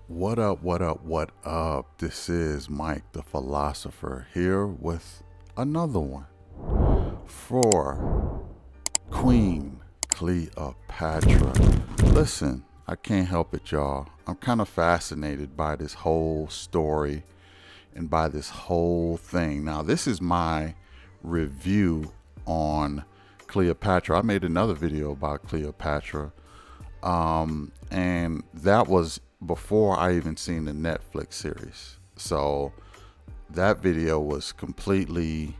What up, what up, what up? This is Mike the Philosopher here with another one for Queen Cleopatra. Listen, I can't help it, y'all. I'm kind of fascinated by this whole story and by this whole thing. Now, this is my review on Cleopatra. I made another video about Cleopatra, and that was before I even seen the Netflix series. So that video was completely,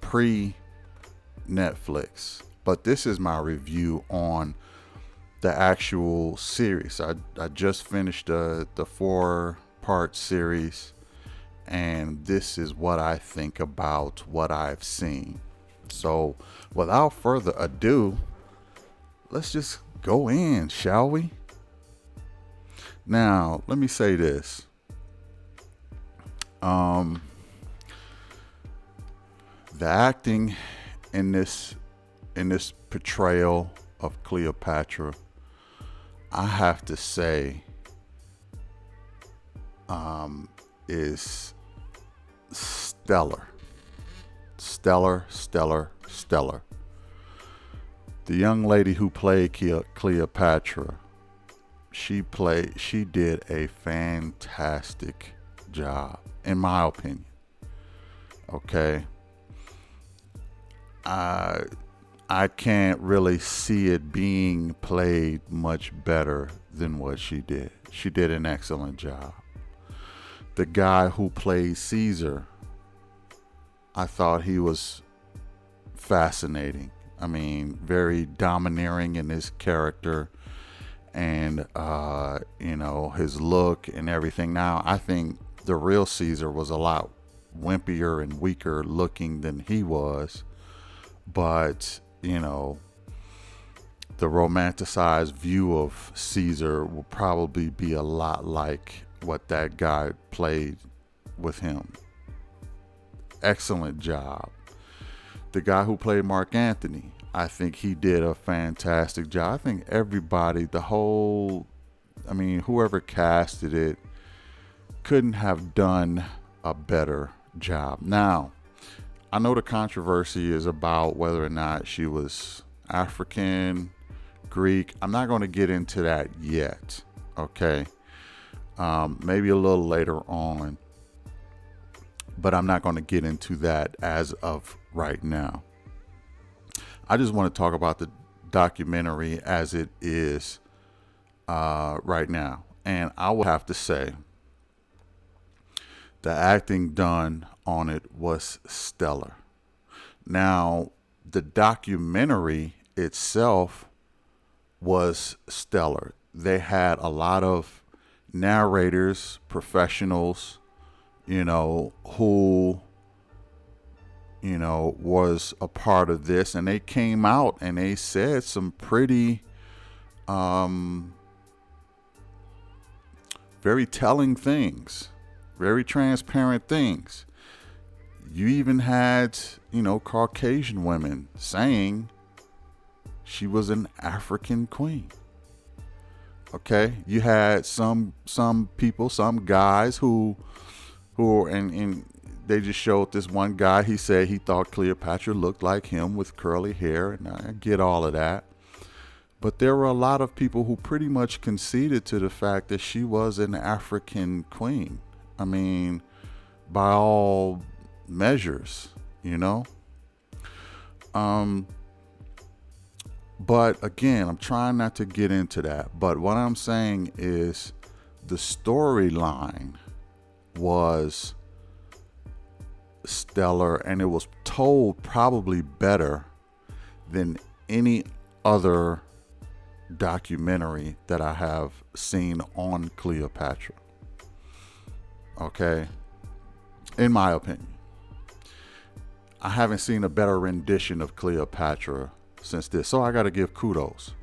pre Netflix. But this is my review on the actual series. I just finished the 4-part series, and this is what I think about what I've seen. So without further ado, let's just go in, shall we? Now, let me say this. The acting in this portrayal of Cleopatra, I have to say, is stellar. Stellar. The young lady who played Cleopatra, she did a fantastic job, in my opinion. Okay. I can't really see it being played much better than what she did. She did an excellent job. The guy who played Caesar, I thought he was fascinating. I mean, very domineering in his character and, his look and everything. Now, I think the real Caesar was a lot wimpier and weaker looking than he was. But, the romanticized view of Caesar will probably be a lot like what that guy played with him. Excellent job. The guy who played Mark Antony, I think he did a fantastic job. I think everybody, whoever casted it couldn't have done a better job. Now, I know the controversy is about whether or not she was African, Greek. I'm not going to get into that yet, okay? Maybe a little later on, but I'm not going to get into that as of right now. I just want to talk about the documentary as it is right now. And I will have to say, the acting done on it was stellar. Now, the documentary itself was stellar. They had a lot of narrators, professionals, who, was a part of this, and they came out and they said some pretty, very telling things, very transparent things. You even had, Caucasian women saying she was an African queen. Okay, you had some people, some guys who and they just showed this one guy. He said he thought Cleopatra looked like him with curly hair, and I get all of that. But there were a lot of people who pretty much conceded to the fact that she was an African queen. I mean, by all measures, But again, I'm trying not to get into that. But what I'm saying is the storyline was stellar, and it was told probably better than any other documentary that I have seen on Cleopatra. Okay? In my opinion. I haven't seen a better rendition of Cleopatra since this. So I got to give kudos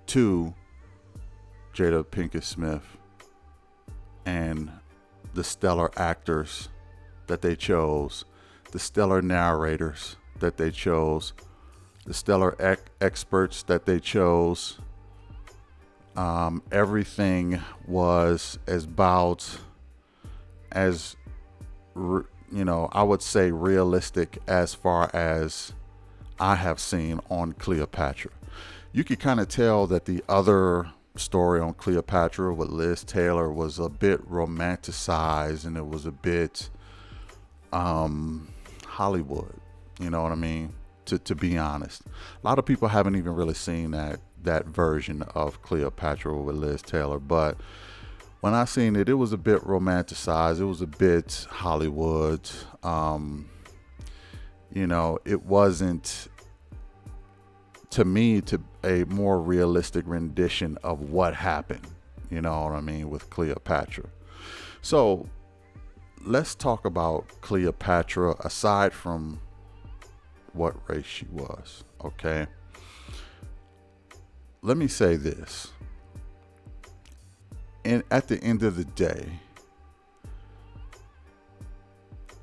to Jada Pinkett Smith and the stellar actors that they chose, the stellar narrators that they chose, the stellar experts that they chose, Everything was as about as I would say realistic as far as I have seen on Cleopatra. You could kind of tell that the other story on Cleopatra with Liz Taylor was a bit romanticized, and it was a bit Hollywood. You know what I mean? To be honest, a lot of people haven't even really seen that version of Cleopatra with Liz Taylor. But when I seen it, it was a bit romanticized. It was a bit Hollywood. It wasn't, to me, to a more realistic rendition of what happened. You know what I mean, with Cleopatra. So let's talk about Cleopatra aside from what race she was. Okay. Let me say this. And at the end of the day,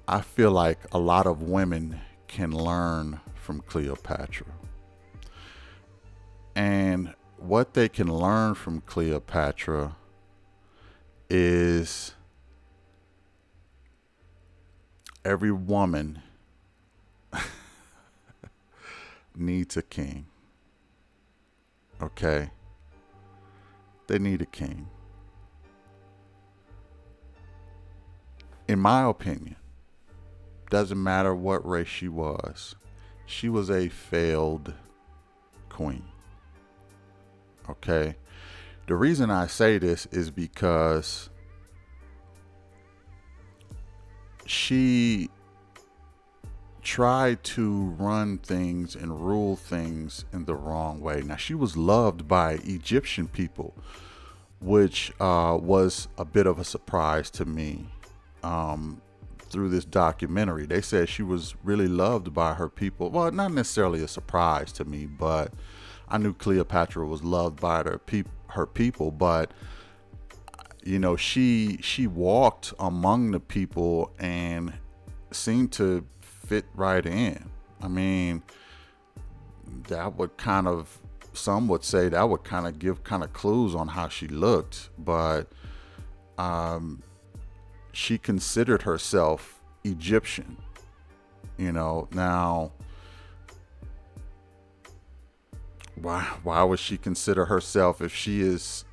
I feel like a lot of women can learn from Cleopatra. And what they can learn from Cleopatra is every woman needs a king. Okay? They need a king. In my opinion, doesn't matter what race she was a failed queen. Okay? The reason I say this is because she tried to run things and rule things in the wrong way. Now, she was loved by Egyptian people, which was a bit of a surprise to me. Through this documentary, they said she was really loved by her people. Well, not necessarily a surprise to me, but I knew Cleopatra was loved by her people. But she walked among the people and seemed to fit right in. I mean, that would kind of, some would say that would kind of give kind of clues on how she looked, but she considered herself Egyptian. Now, why would she consider herself, if she is,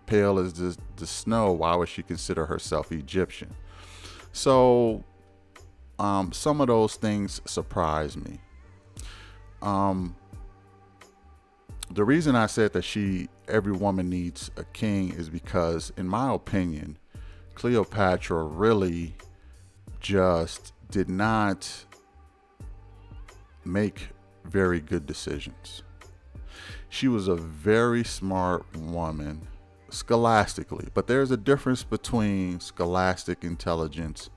pale as the snow, why would she consider herself Egyptian? So, some of those things surprise me. The reason I said that every woman needs a king is because, in my opinion, Cleopatra really just did not make very good decisions. She was a very smart woman scholastically, but there's a difference between scholastic intelligence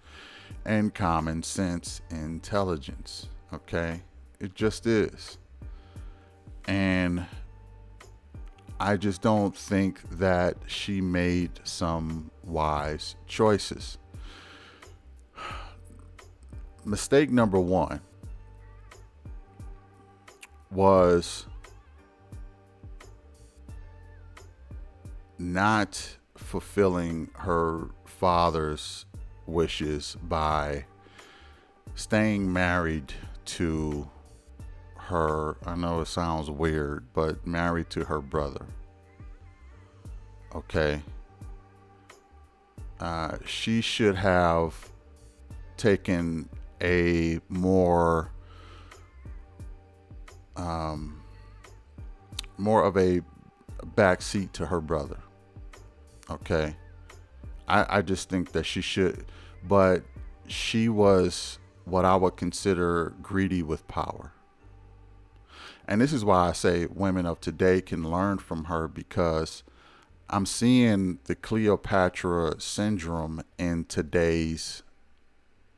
and common sense intelligence. Okay? It just is. And I just don't think that she made some wise choices. Mistake number one was not fulfilling her father's wishes by staying married to her, I know it sounds weird, but married to her brother. Okay. She should have taken a more of a backseat to her brother. Okay. I just think that she should, but she was what I would consider greedy with power. And this is why I say women of today can learn from her, because I'm seeing the Cleopatra syndrome in today's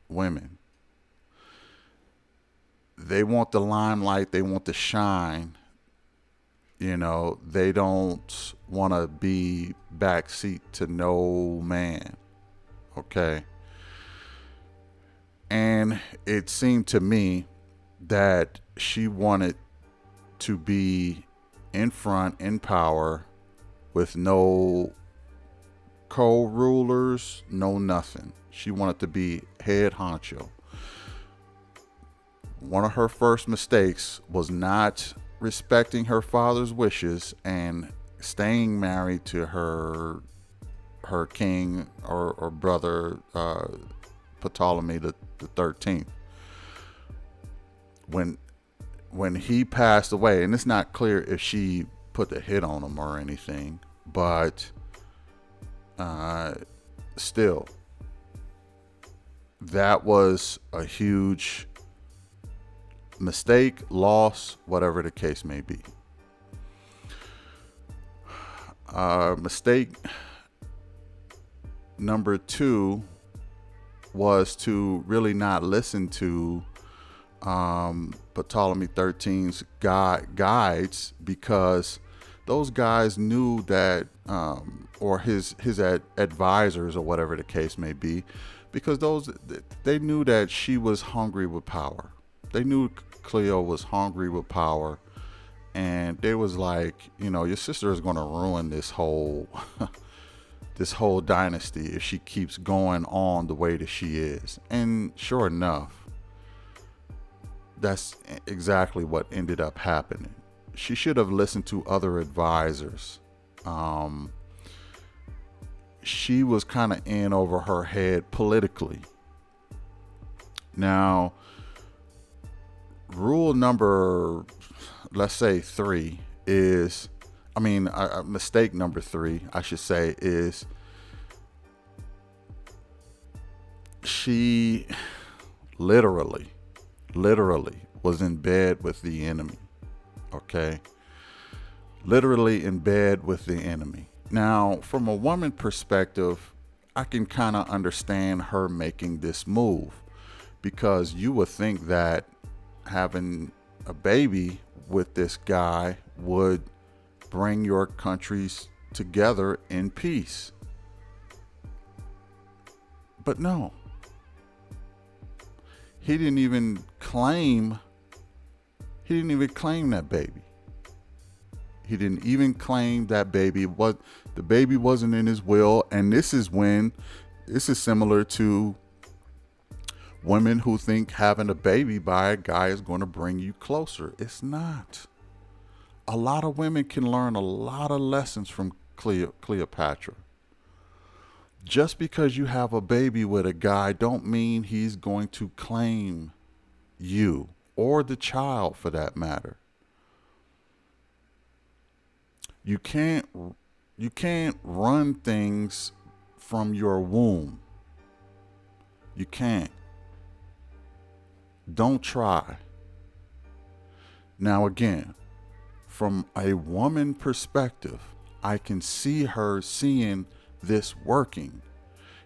women. They want the limelight, they want to shine. They don't want to be backseat to no man. Okay. And it seemed to me that she wanted to be in front, in power, with no co-rulers, no nothing. She wanted to be head honcho. One of her first mistakes was not respecting her father's wishes and staying married to her king or brother, Ptolemy the 13th. When he passed away, and it's not clear if she put the hit on him or anything, but still, that was a huge mistake, loss, whatever the case may be. Mistake number 2 was to really not listen to Ptolemy 13's guides, because those guys knew that, or his advisors, or whatever the case may be, because they knew that she was hungry with power. They knew Cleo was hungry with power, and they was like, your sister is going to ruin this whole this whole dynasty if she keeps going on the way that she is. And sure enough, that's exactly what ended up happening. She should have listened to other advisors. She was kind of in over her head politically. Now, rule number, let's say 3 is, mistake number 3, I should say, is she literally was in bed with the enemy. Okay? Literally in bed with the enemy. Now, from a woman perspective, I can kind of understand her making this move, because you would think that having a baby with this guy would bring your countries together in peace. But no. He didn't even claim that baby. He didn't even claim that baby. The baby wasn't in his will, and this is similar to women who think having a baby by a guy is going to bring you closer. It's not. A lot of women can learn a lot of lessons from Cleopatra. Just because you have a baby with a guy don't mean he's going to claim you, or the child for that matter. You can't run things from your womb. You can't. Don't try. Now again, from a woman perspective, I can see her seeing this working.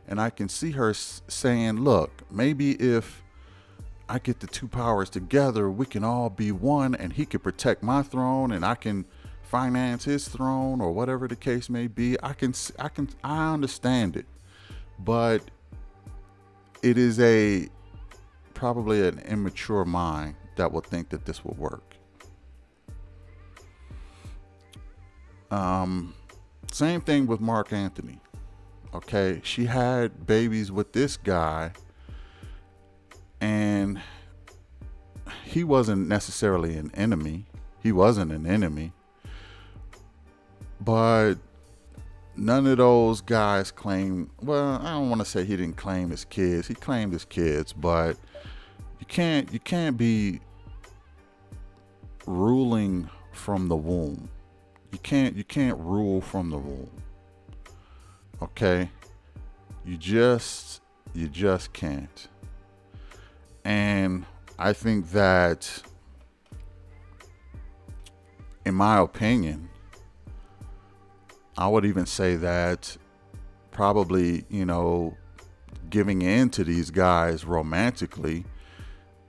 And I can see her saying, look, maybe if I get the two powers together, we can all be one, and he can protect my throne, and I can finance his throne, or whatever the case may be. I understand it, but it is probably an immature mind that will think that this will work. Same thing with Mark Antony. Okay, she had babies with this guy, and he wasn't necessarily an enemy. He wasn't an enemy. But none of those guys claim, well, I don't want to say he didn't claim his kids. He claimed his kids, but you can't be ruling from the womb. You can't rule from the womb. Okay? You just can't. And I think that, in my opinion, I would even say that probably, giving in to these guys romantically,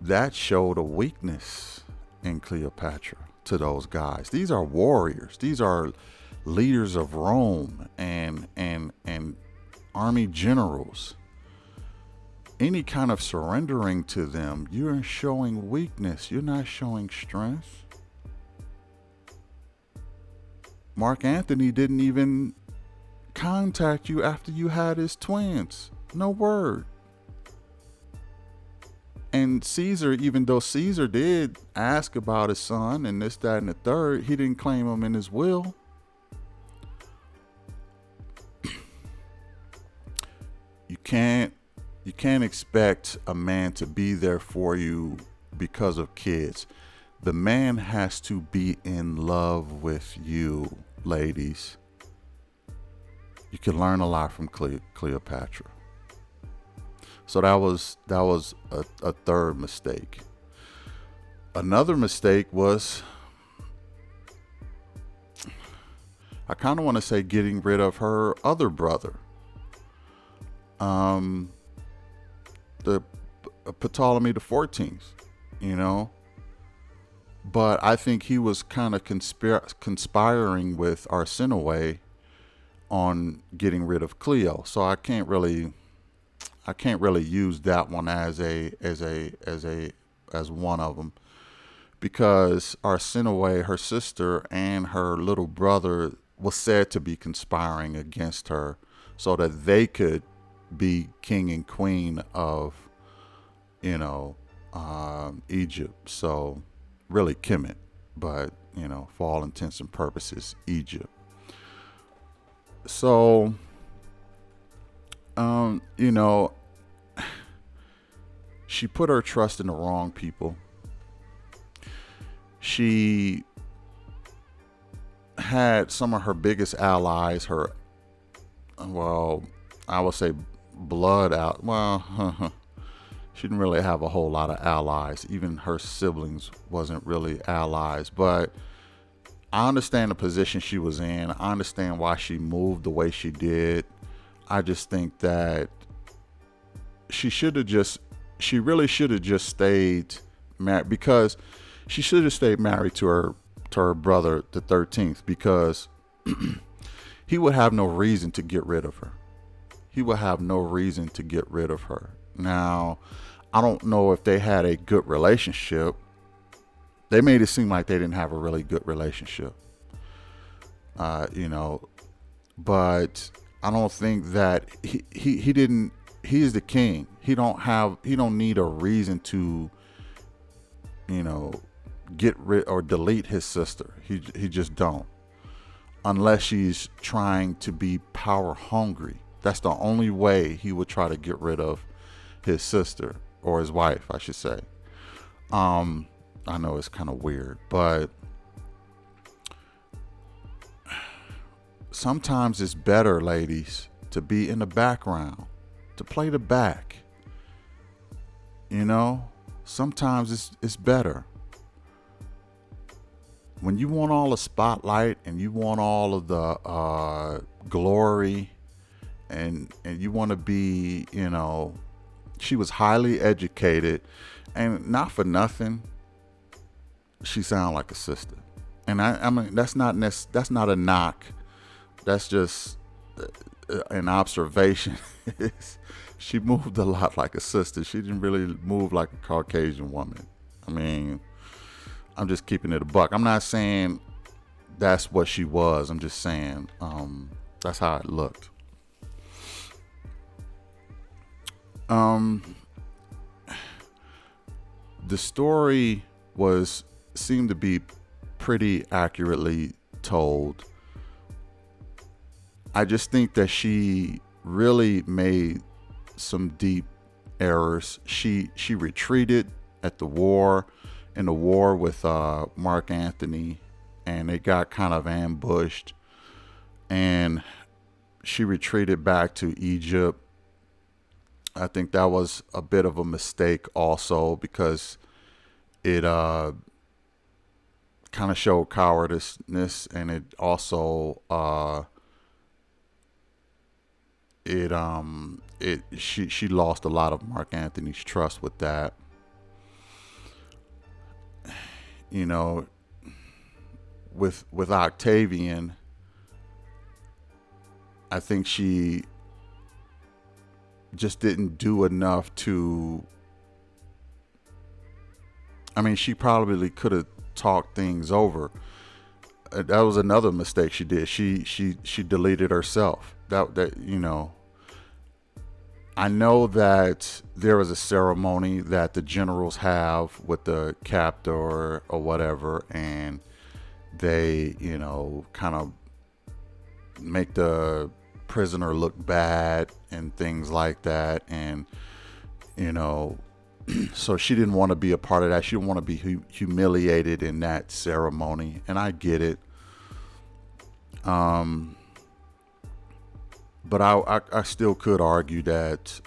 that showed a weakness in Cleopatra to those guys. These are warriors. These are leaders of Rome and army generals. Any kind of surrendering to them, you're showing weakness. You're not showing strength. Mark Antony didn't even contact you after you had his twins. No word. And Caesar, even though Caesar did ask about his son and this, that, and the third, he didn't claim him in his will. You can't expect a man to be there for you because of kids. The man has to be in love with you, ladies. You can learn a lot from Cleopatra. So that was a third mistake. Another mistake was, I kind of want to say, getting rid of her other brother, the Ptolemy the 14th, you know. But I think he was kind of conspiring with Arsinoe on getting rid of Cleo. So I can't really use that one as one of them, because Arsinoe, her sister, and her little brother was said to be conspiring against her so that they could be king and queen of, Egypt. So really Kemet, but for all intents and purposes, Egypt. So she put her trust in the wrong people. She had some of her biggest allies, I would say blood out. Well, she didn't really have a whole lot of allies. Even her siblings wasn't really allies. But I understand the position she was in. I understand why she moved the way she did. I just think that she really should have just stayed married, because she should have stayed married to her brother, the 13th, because he would have no reason to get rid of her. He would have no reason to get rid of her. Now, I don't know if they had a good relationship. They made it seem like they didn't have a really good relationship. But I don't think that he didn't. He is the king. He don't need a reason to, get rid or delete his sister. He just don't. Unless she's trying to be power hungry. That's the only way he would try to get rid of his sister, or his wife, I should say. I know it's kind of weird, but sometimes it's better, ladies, to be in the background, to play the back. Sometimes it's better. When you want all the spotlight and you want all of the glory, and you want to be, she was highly educated, and not for nothing, she sounded like a sister. And I mean, that's not a knock. That's just an observation. She moved a lot like a sister. She didn't really move like a Caucasian woman. I mean, I'm just keeping it a buck. I'm not saying that's what she was. I'm just saying that's how it looked. The story seemed to be pretty accurately told. I just think that she really made some deep errors. She retreated in the war with Mark Antony, and they got kind of ambushed, and she retreated back to Egypt. I think that was a bit of a mistake also, because it kind of showed cowardice, and it also she lost a lot of Mark Antony's trust with that. With Octavian, I think she just didn't do enough to. I mean, she probably could have talked things over. that was another mistake she did. She deleted herself. That I know that there is a ceremony that the generals have with the captor or whatever, and they, kind of make the prisoner look bad and things like that. And, so she didn't want to be a part of that. She didn't want to be humiliated in that ceremony. And I get it. But I still could argue that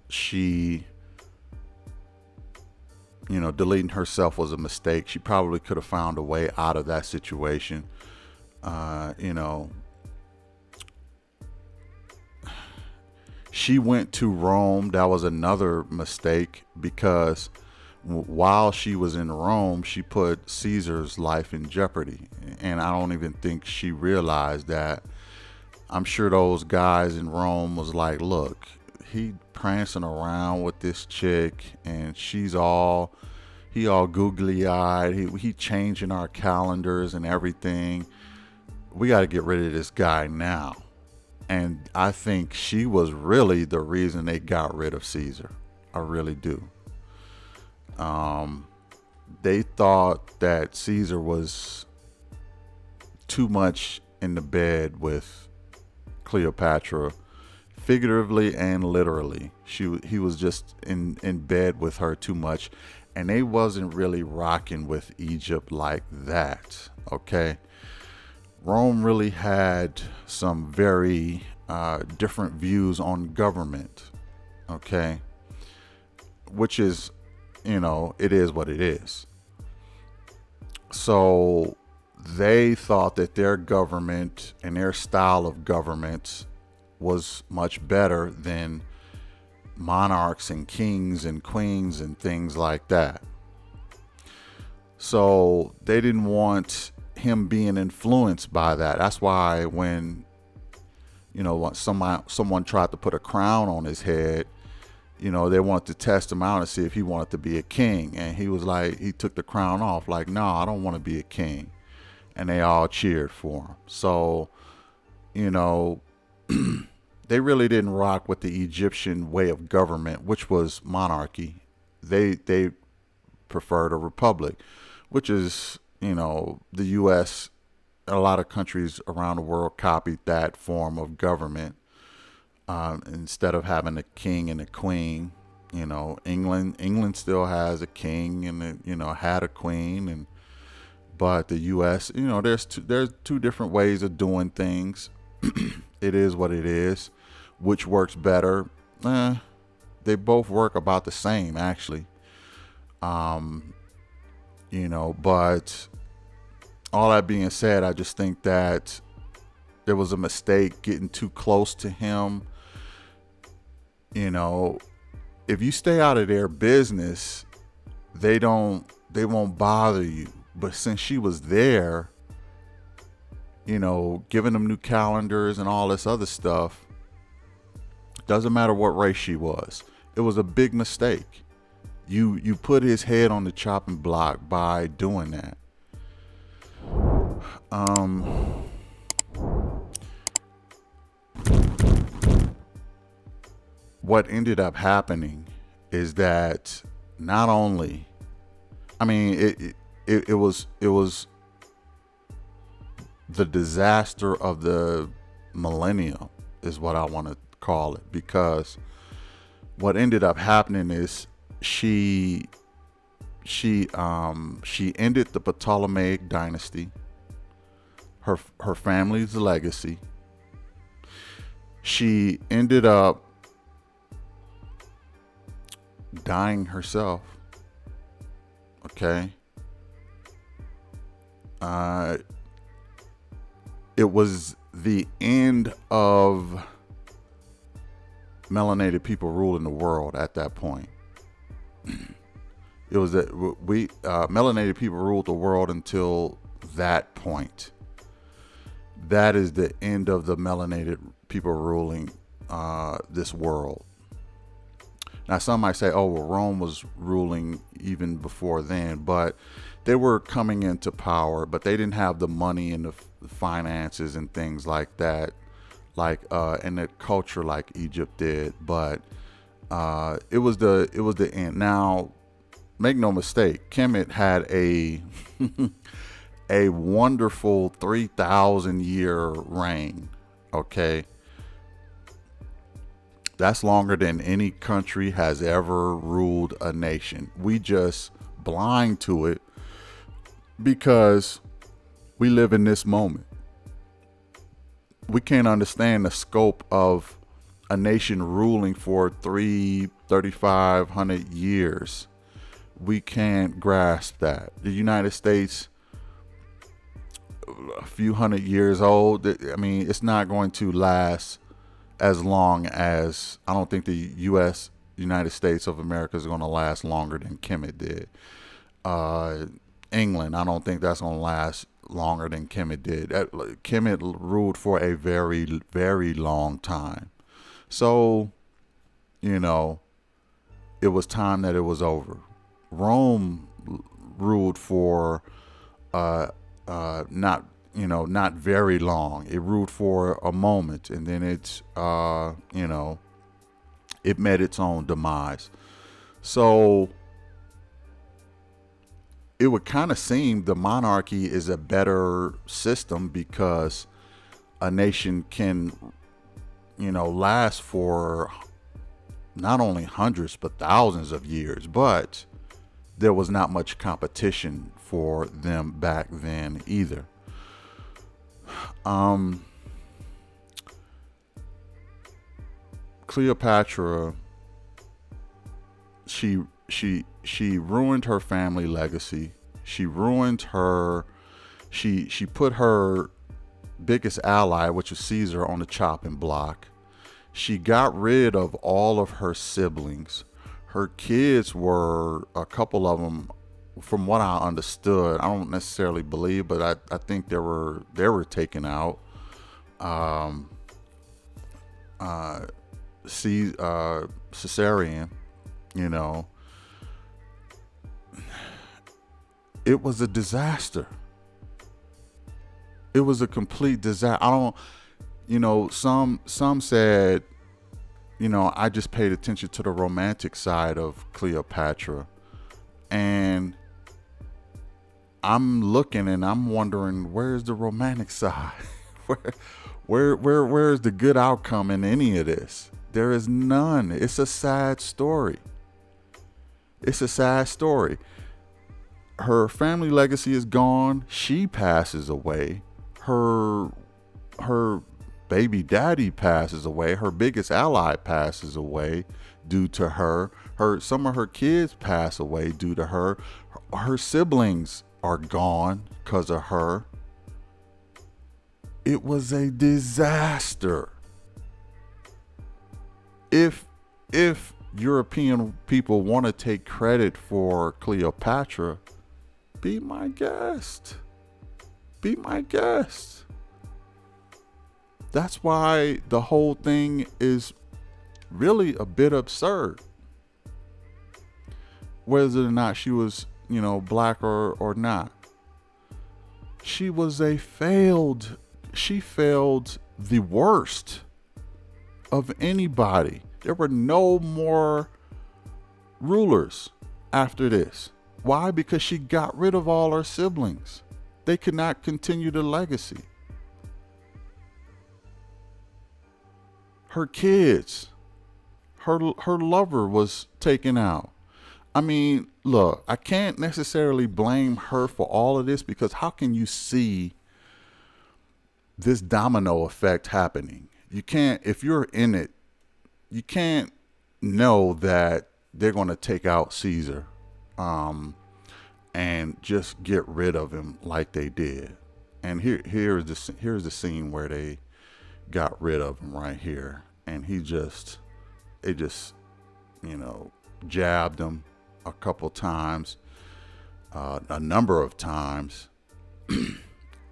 she, deleting herself was a mistake. She probably could have found a way out of that situation. She went to Rome. That was another mistake, because while she was in Rome, she put Caesar's life in jeopardy. And I don't even think she realized that. I'm sure those guys in Rome was like, look, he prancing around with this chick and he all googly eyed. He changing our calendars and everything. We got to get rid of this guy now. And I think she was really the reason they got rid of Caesar. I really do. They thought that Caesar was too much in the bed with Cleopatra, figuratively and literally. He was just in bed with her too much, and they wasn't really rocking with Egypt like that. Okay, Rome really had some very different views on government. Okay, which is, it is what it is. So they thought that their government and their style of government was much better than monarchs and kings and queens and things like that. So they didn't want him being influenced by that. That's why when someone tried to put a crown on his head, they wanted to test him out and see if he wanted to be a king. And he was like, he took the crown off, like, no, I don't want to be a king. And they all cheered for him. So, they really didn't rock with the Egyptian way of government, which was monarchy. They preferred a republic, which is, the U.S. A lot of countries around the world copied that form of government. Instead of having a king and a queen, England still has a king and had a queen, but the U.S., there's two different ways of doing things. It is what it is. Which works better? They both work about the same, actually. But all that being said, I just think that there was a mistake getting too close to him. If you stay out of their business, they won't bother you. But since she was there, giving them new calendars and all this other stuff, doesn't matter what race she was. It was a big mistake. You put his head on the chopping block by doing that. What ended up happening is that not only, it was the disaster of the millennium is what I want to call it, because what ended up happening is she ended the Ptolemaic dynasty, her family's legacy. She ended up dying herself. Okay. It was the end of melanated people ruling the world at that point. It was that melanated people ruled the world until that point. That is the end of the melanated people ruling this world. Now, some might say, oh, well, Rome was ruling even before then, but they were coming into power, but they didn't have the money and the finances and things like that, like and the culture like Egypt did. But it was the end. Now, make no mistake, Kemet had a a wonderful 3,000-year reign. Okay, that's longer than any country has ever ruled a nation. We just blind to it because we live in this moment. We can't understand the scope of a nation ruling for 3,500 years. We can't grasp that. The United States, a few hundred years old. I mean, it's not going to last as long as, I don't think the United States of America is going to last longer than Kemet did. England, I don't think that's going to last longer than Kemet did. Kemet ruled for a very, very long time. So, it was time that it was over. Rome ruled for not very long. It ruled for a moment, and then it met its own demise. So it would kind of seem the monarchy is a better system because a nation can, last for not only hundreds but thousands of years. But there was not much competition for them back then either. Cleopatra, she ruined her family legacy. She ruined her. She put her biggest ally, which was Caesar, on the chopping block. She got rid of all of her siblings. Her kids were, a couple of them, from what I understood, I don't necessarily believe, but I think they were taken out. Cesarean, it was a disaster. It was a complete disaster. Some said, I just paid attention to the romantic side of Cleopatra, and I'm looking and I'm wondering, where's the romantic side? Where's the good outcome in any of this? There is none. It's a sad story. It's a sad story. Her family legacy is gone. She passes away. Her baby daddy passes away. Her biggest ally passes away due to her. Some of her kids pass away due to her. Her siblings are gone because of her. It was a disaster. If European people want to take credit for Cleopatra, be my guest. Be my guest. That's why the whole thing is really a bit absurd. Whether or not she was, black or not. She failed the worst of anybody. There were no more rulers after this. Why? Because she got rid of all her siblings. They could not continue the legacy. Her kids, her lover was taken out. I mean, look, I can't necessarily blame her for all of this, because how can you see this domino effect happening? You can't, if you're in it, you can't know that they're going to take out Caesar and just get rid of him like they did. And here's the scene where they got rid of him right here. And they just, jabbed him a couple times, a number of times,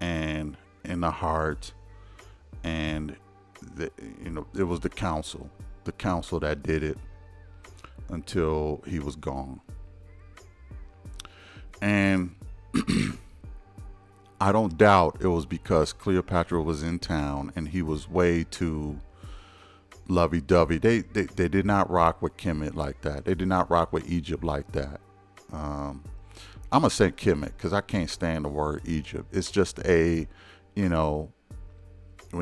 and in the heart. And it was the council that did it. until he was gone. And I don't doubt it was because Cleopatra was in town and he was way too lovey-dovey. They did not rock with Kemet like that. They did not rock with Egypt like that. I'm gonna say Kemet because I can't stand the word Egypt. It's just when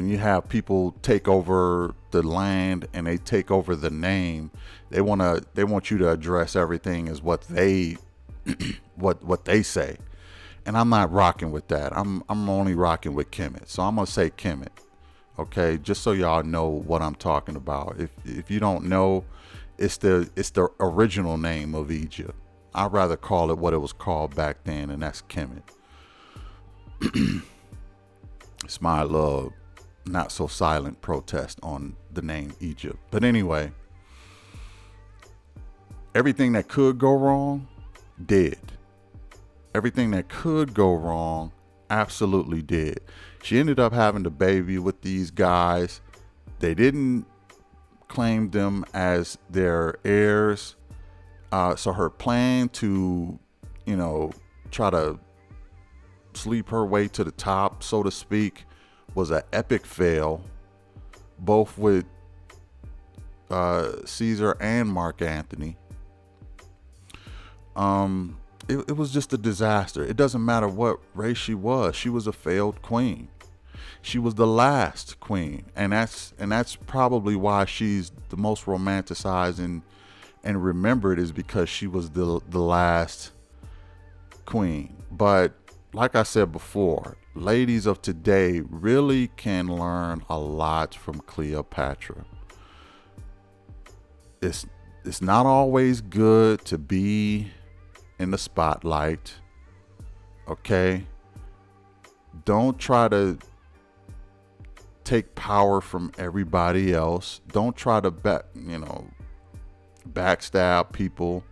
you have people take over the land and they take over the name, they want you to address everything as what they what they say. And I'm not rocking with that. I'm only rocking with Kemet. So I'm gonna say Kemet. Okay, just so y'all know what I'm talking about. If you don't know, it's the original name of Egypt. I'd rather call it what it was called back then, and that's Kemet. It's my little not so silent protest on the name Egypt. But anyway, everything that could go wrong did. Everything that could go wrong absolutely did. She ended up having the baby with these guys. They didn't claim them as their heirs. So her plan to, try to sleep her way to the top, so to speak, was an epic fail, both with Caesar and Mark Antony. It was just a disaster. It doesn't matter what race she was. She was a failed queen. She was the last queen, and that's probably why she's the most romanticized and remembered, is because she was the last queen. But like I said before, ladies of today really can learn a lot from Cleopatra. It's not always good to be in the spotlight. Okay? Don't try to take power from everybody else. Don't try to backstab people.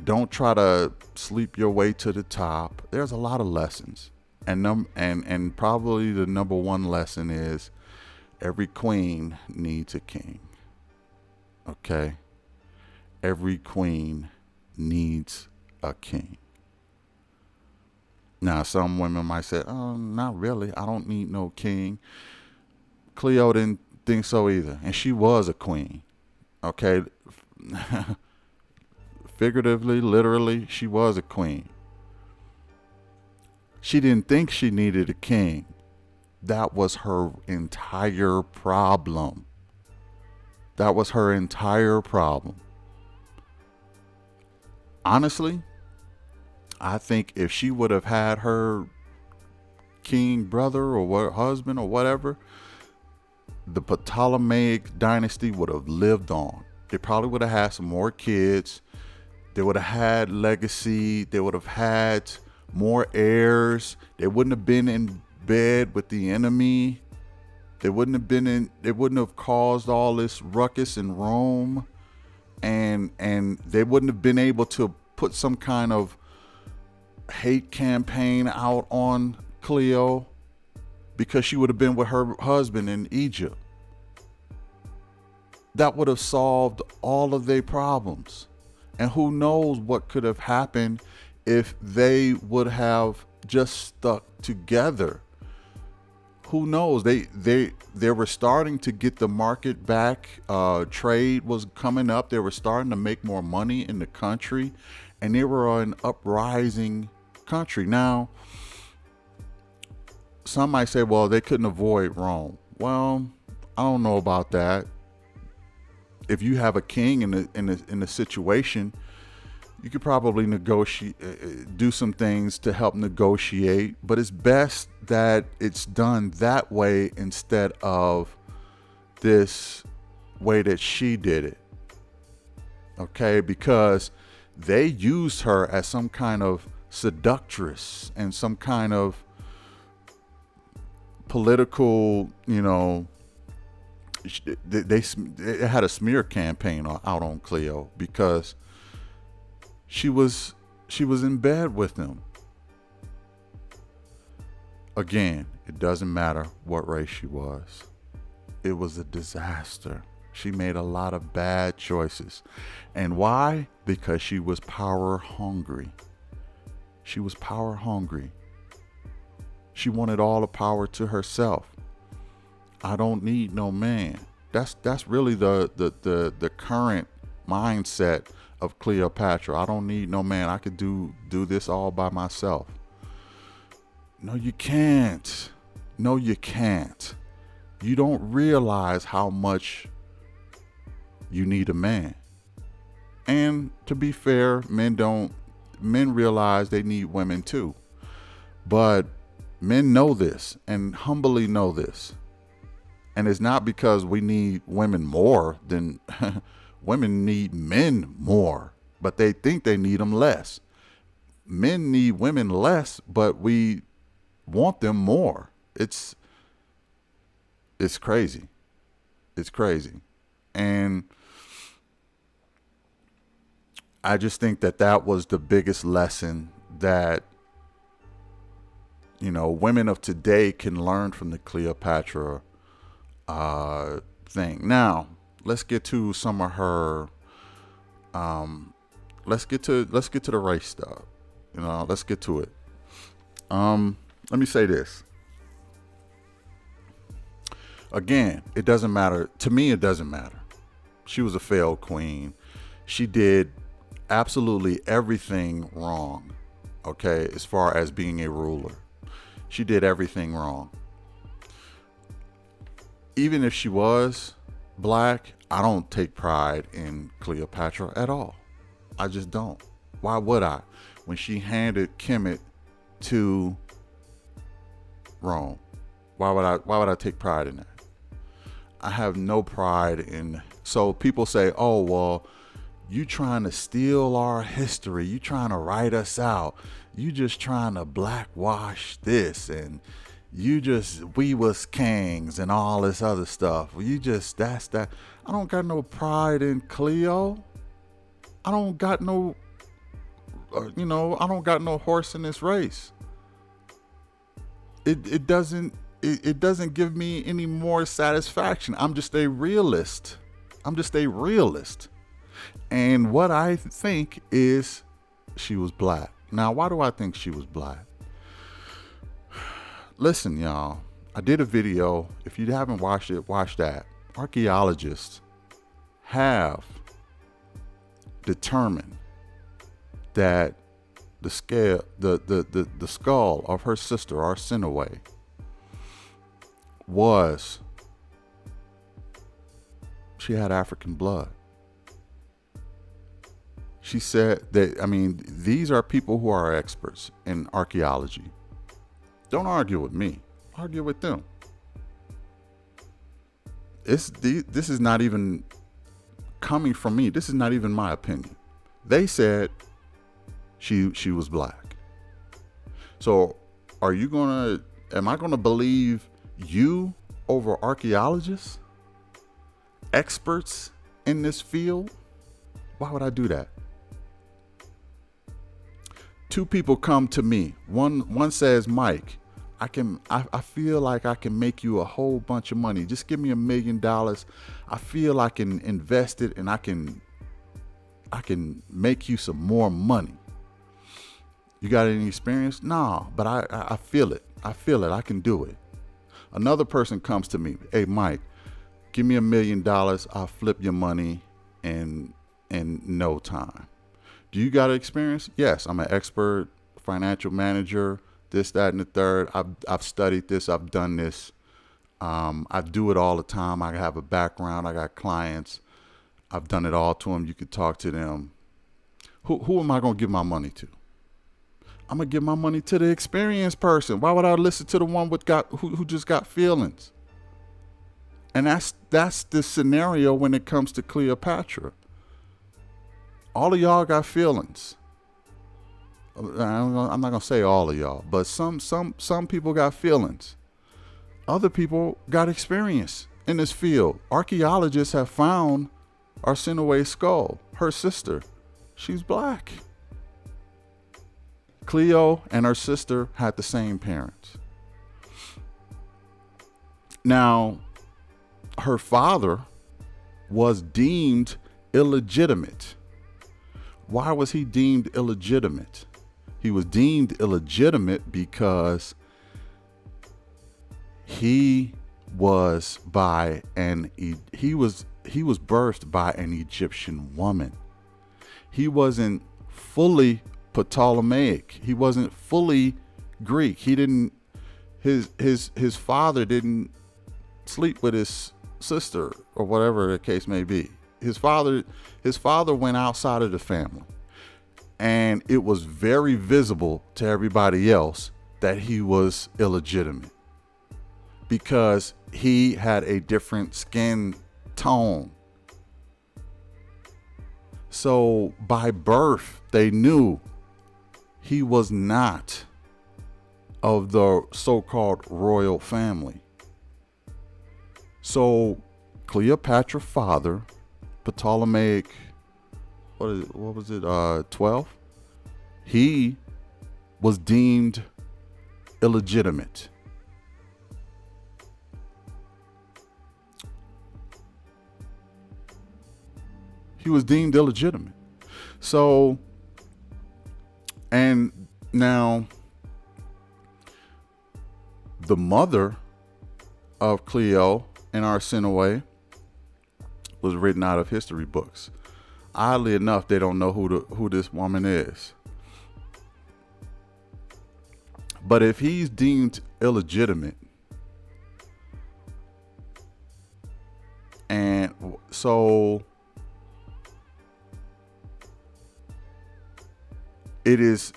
Don't try to sleep your way to the top. There's a lot of lessons. And probably the number one lesson is every queen needs a king. Okay? Every queen needs a king. Now, some women might say, oh, not really. I don't need no king. Cleo didn't think so either. And she was a queen. Okay? Figuratively, literally, she was a queen. She didn't think she needed a king. That was her entire problem. That was her entire problem. Honestly, I think if she would have had her king brother or husband or whatever, the Ptolemaic dynasty would have lived on. They probably would have had some more kids. They would have had legacy. They would have had more heirs. They wouldn't have been in bed with the enemy. They wouldn't have caused all this ruckus in Rome. And they wouldn't have been able to put some kind of hate campaign out on Cleo because she would have been with her husband in Egypt. That would have solved all of their problems. And who knows what could have happened if they would have just stuck together. Who knows? They were starting to get the market back. Trade was coming up. They were starting to make more money in the country, and they were an uprising country. Now, some might say, well, they couldn't avoid Rome. Well, I don't know about that. If you have a king in a situation, you could probably negotiate, do some things to help negotiate, but it's best that it's done that way instead of this way that she did it. Okay, because they used her as some kind of seductress and some kind of political, they had a smear campaign out on Cleo because she was in bed with them. Again, it doesn't matter what race she was. It was a disaster. She made a lot of bad choices. And why? Because she was power hungry. She was power hungry. She wanted all the power to herself. I don't need no man. That's really the current mindset of Cleopatra. I don't need no man. I could do this all by myself. No, you can't. No, you can't. You don't realize how much you need a man. And to be fair, men realize they need women too. But men know this and humbly know this. And it's not because we need women more than women need men more, but they think they need them less. Men need women less, but we want them more. It's crazy. It's crazy. And I just think that was the biggest lesson that, women of today can learn from the Cleopatra thing. Now, let's get to some of her. Let's get to the race stuff. Let's get to it. Let me say this. Again, it doesn't matter. To me, it doesn't matter. She was a failed queen. She did absolutely everything wrong. Okay, as far as being a ruler, she did everything wrong. Even if she was black, I don't take pride in Cleopatra at all. I just don't. Why would I? When she handed Kemet to Rome, why would I take pride in that? I have no pride in. So people say, "Oh, well, you trying to steal our history. You trying to write us out. You just trying to blackwash this, and we was kings and all this other stuff. That's that." I don't got no pride in Cleo. I don't got no, I don't got no horse in this race. It doesn't give me any more satisfaction. I'm just a realist. And what I think is she was black. Now, why do I think she was black? Listen, y'all, I did a video. If you haven't watched it, watch that. Archaeologists have determined that the skull of her sister, Arsinoe, she had African blood. She said that, these are people who are experts in archaeology. Don't argue with me. Argue with them. This is not even coming from me. This is not even my opinion. They said she was black. So am I gonna believe you over archaeologists, experts in this field? Why would I do that? Two people come to me. One says, "Mike, I feel like I can make you a whole bunch of money. Just give me $1 million. I feel I can invest it and I can make you some more money. You got any experience?" "No, but I feel it. I I can do it." Another person comes to me, "Hey, Mike, give me $1 million. I'll flip your money in no time." "Do you got experience?" "Yes, I'm an expert financial manager, this, that, and the third. I've studied this. I've done this. I do it all the time. I have a background. I got clients. I've done it all to them. You could talk to them." Who am I going to give my money to? I'm going to give my money to the experienced person. Why would I listen to the one who just got feelings? And that's the scenario when it comes to Cleopatra. All of y'all got feelings. I'm not gonna say all of y'all, but some people got feelings. Other people got experience in this field. Archaeologists have found Arsinoe's skull. Her sister, she's black. Cleo and her sister had the same parents. Now, her father was deemed illegitimate. Why was he deemed illegitimate? He was deemed illegitimate because he was birthed by an Egyptian woman. He wasn't fully Ptolemaic. He wasn't fully Greek. He didn't his father didn't sleep with his sister or whatever the case may be. His father went outside of the family, and it was very visible to everybody else that he was illegitimate because he had a different skin tone. So by birth, they knew he was not of the so-called royal family. So Cleopatra's father, Ptolemaic, what was it, 12? He was deemed illegitimate. He was deemed illegitimate. So, and now the mother of Cleo and Arsinoe was written out of history books. Oddly enough, they don't know who this woman is. But if he's deemed illegitimate, and so it is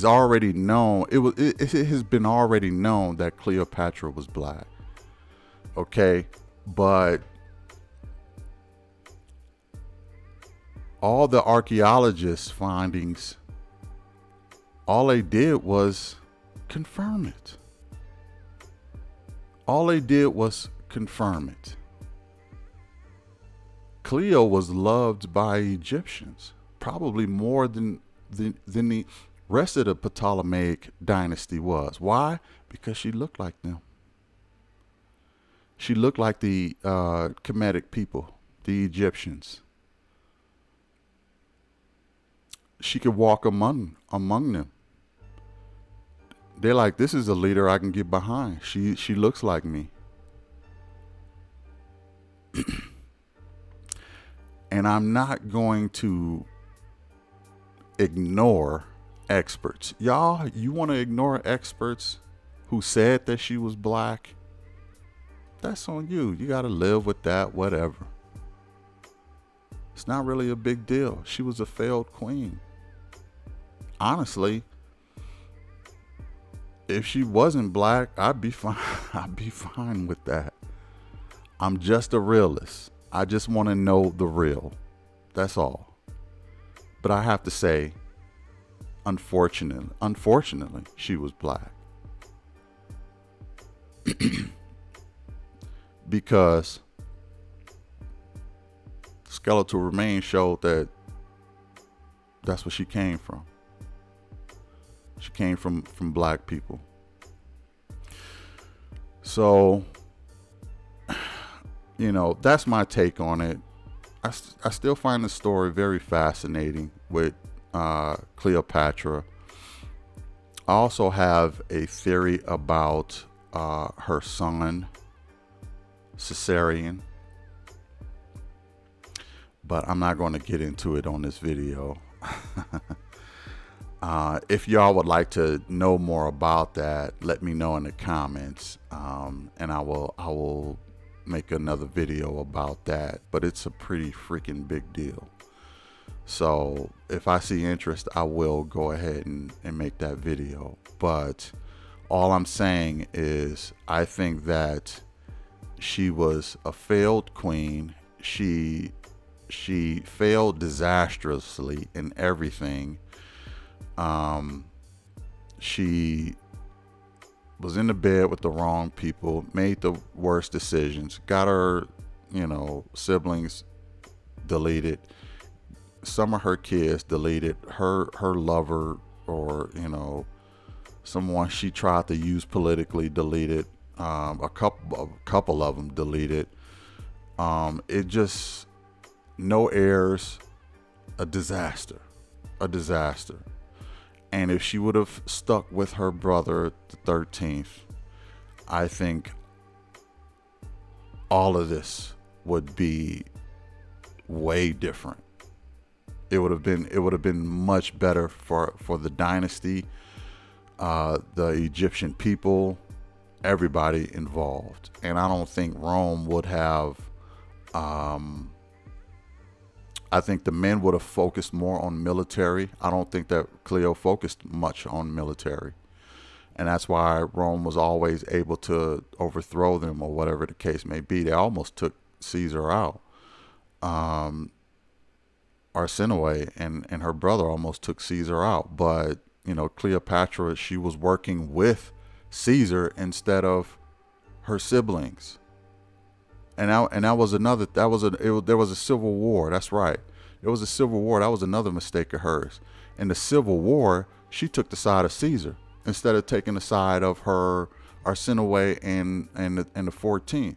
already known. It has been already known that Cleopatra was black. Okay, but all the archaeologists' findings, all they did was confirm it. All they did was confirm it. Cleo was loved by Egyptians, probably more than the rest of the Ptolemaic dynasty was. Why? Because she looked like them. She looked like the Kemetic people, the Egyptians. She could walk among them. They're like, this is a leader I can get behind. She looks like me. And I'm not going to ignore experts. Y'all, you want to ignore experts who said that she was black? That's on you. You got to live with that, whatever. It's not really a big deal. She was a failed queen. Honestly, if she wasn't black, I'd be fine. I'd be fine with that. I'm just a realist. I just want to know the real. That's all. But I have to say, unfortunately, she was black. Because skeletal remains showed that that's where she came from. She came from black people. So, that's my take on it. I still find the story very fascinating with Cleopatra. I also have a theory about her son, Caesarion, but I'm not going to get into it on this video. If y'all would like to know more about that, let me know in the comments, and I will make another video about that. But it's a pretty freaking big deal. So if I see interest, I will go ahead and make that video. But all I'm saying is I think that she was a failed queen. She failed disastrously in everything. She was in the bed with the wrong people, made the worst decisions, got her, siblings deleted, some of her kids deleted, her lover, or, someone she tried to use politically deleted, a couple of them deleted. It just, no heirs, a disaster, a disaster. And if she would have stuck with her brother, the 13th, I think all of this would be way different. It would have been much better for the dynasty, the Egyptian people, everybody involved. And I don't think Rome would have. I think the men would have focused more on military. I don't think that Cleo focused much on military. And that's why Rome was always able to overthrow them, or whatever the case may be. They almost took Caesar out. Arsinoe and her brother almost took Caesar out. But, Cleopatra, she was working with Caesar instead of her siblings. And that was another, there was a civil war. That's right. There was a civil war. That was another mistake of hers. In the civil war, she took the side of Caesar instead of taking the side of her Arsinoe and the 14th,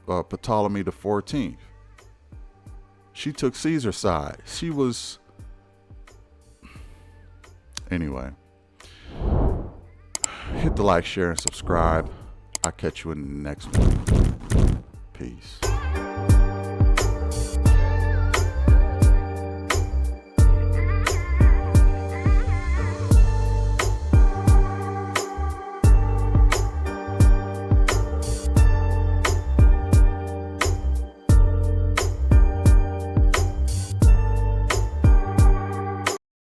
Ptolemy the 14th. She took Caesar's side. She was, anyway. Hit the like, share, and subscribe. I'll catch you in the next one. Peace.